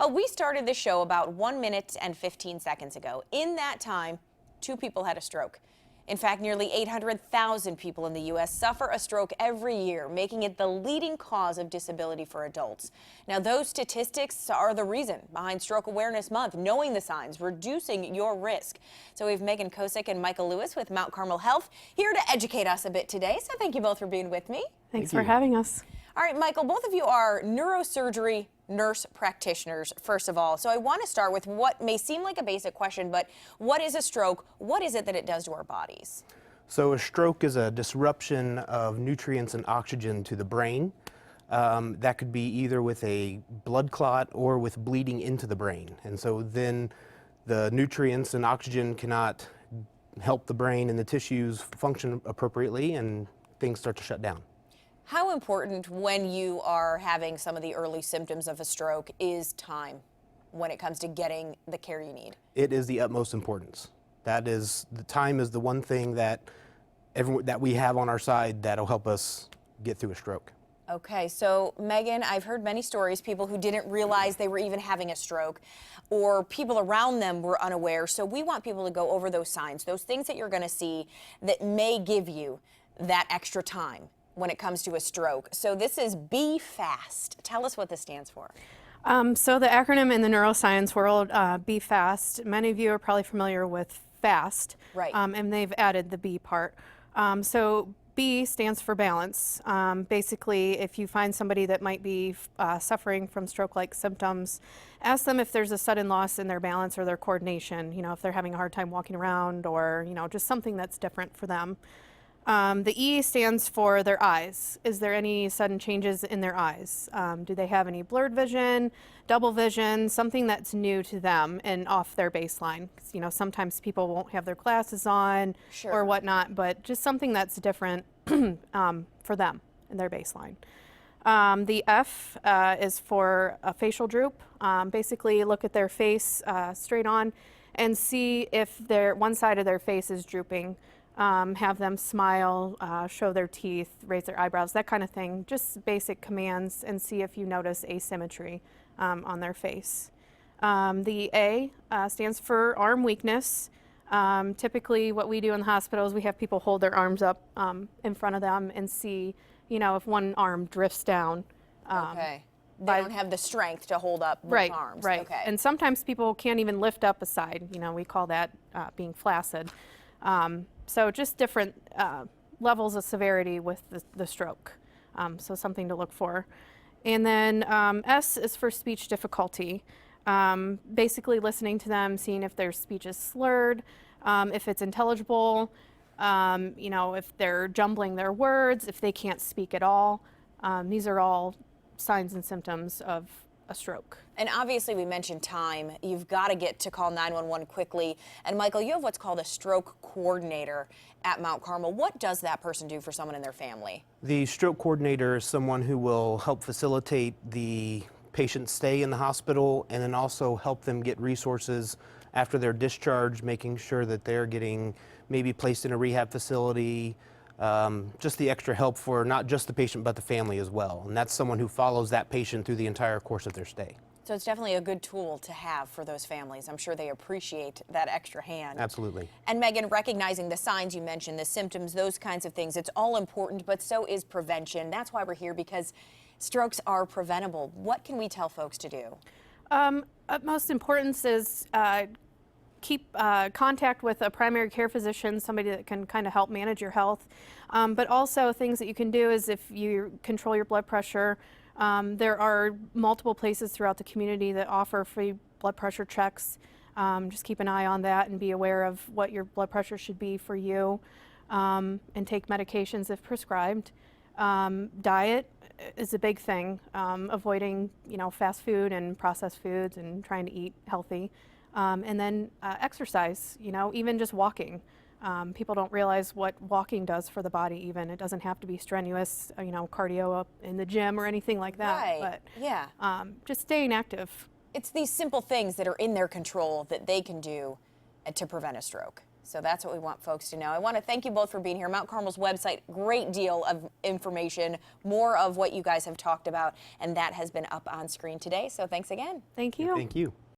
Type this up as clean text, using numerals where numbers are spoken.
We started the show about 1 minute and 15 seconds ago. In that time, 2 people had a stroke. In fact, nearly 800,000 people in the U.S. suffer a stroke every year, making it the leading cause of disability for adults. Now, those statistics are the reason behind Stroke Awareness Month, knowing the signs, reducing your risk. So we have Megan Kosick and Michael Lewis with Mount Carmel Health here to educate us a bit today. So thank you both for being with me. Thanks for having us. All right, Michael, both of you are neurosurgery nurse practitioners, first of all. So I want to start with what may seem like a basic question, but what is a stroke? What is it that it does to our bodies? So a stroke is a disruption of nutrients and oxygen to the brain. That could be either with a blood clot or with bleeding into the brain. And so then the nutrients and oxygen cannot help the brain and the tissues function appropriately, and things start to shut down. How important, when you are having some of the early symptoms of a stroke, is time when it comes to getting the care you need? It is the utmost importance. The time is the one thing that we have on our side that'll help us get through a stroke. Okay, so Megan, I've heard many stories, people who didn't realize they were even having a stroke, or people around them were unaware. So we want people to go over those signs, those things that you're going to see that may give you that extra time when it comes to a stroke. So this is Be Fast. Tell us what this stands for. So the acronym in the neuroscience world, Be Fast, many of you are probably familiar with FAST, Right. And they've added the B part. So B stands for balance. Basically, if you find somebody that might be suffering from stroke-like symptoms, ask them if there's a sudden loss in their balance or their coordination, if they're having a hard time walking around, or just something that's different for them. The E stands for their eyes. Is there any sudden changes in their eyes? Do they have any blurred vision, double vision, something that's new to them and off their baseline? 'Cause, sometimes people won't have their glasses on or whatnot, but just something that's different for them and their baseline. The F is for a facial droop. Basically, look at their face straight on and see if one side of their face is drooping. Have them smile, show their teeth, raise their eyebrows, that kind of thing. Just basic commands, and see if you notice asymmetry on their face. The A stands for arm weakness. Typically what we do in the hospital is we have people hold their arms up in front of them and see, if one arm drifts down. Okay. They don't have the strength to hold up both arms. Right. Okay. And sometimes people can't even lift up a side. We call that being flaccid. So just different levels of severity with the stroke. So something to look for. And then S is for speech difficulty. Basically listening to them, seeing if their speech is slurred, if it's intelligible, if they're jumbling their words, if they can't speak at all. These are all signs and symptoms of a stroke. And obviously we mentioned time. You've got to get to call 911 quickly. And Michael, you have what's called a stroke coordinator at Mount Carmel. What does that person do for someone in their family? The stroke coordinator is someone who will help facilitate the patient's stay in the hospital, and then also help them get resources after their discharge, making sure that they're getting maybe placed in a rehab facility. Just the extra help for not just the patient but the family as well. And that's someone who follows that patient through the entire course of their stay. So it's definitely a good tool to have for those families. I'm sure they appreciate that extra hand. Absolutely. And Megan, recognizing the signs you mentioned, the symptoms, those kinds of things, it's all important, but so is prevention. That's why we're here, because strokes are preventable. What can we tell folks to do? Utmost importance is keep contact with a primary care physician, somebody that can kind of help manage your health. But also things that you can do is if you control your blood pressure, there are multiple places throughout the community that offer free blood pressure checks. Just keep an eye on that and be aware of what your blood pressure should be for you, and take medications if prescribed. Diet is a big thing, avoiding fast food and processed foods and trying to eat healthy. And then exercise, even just walking. People don't realize what walking does for the body even. It doesn't have to be strenuous, cardio up in the gym or anything like that. Right. But yeah. Just staying active. It's these simple things that are in their control that they can do to prevent a stroke. So that's what we want folks to know. I want to thank you both for being here. Mount Carmel's website, great deal of information, more of what you guys have talked about, and that has been up on screen today. So thanks again. Thank you. Thank you.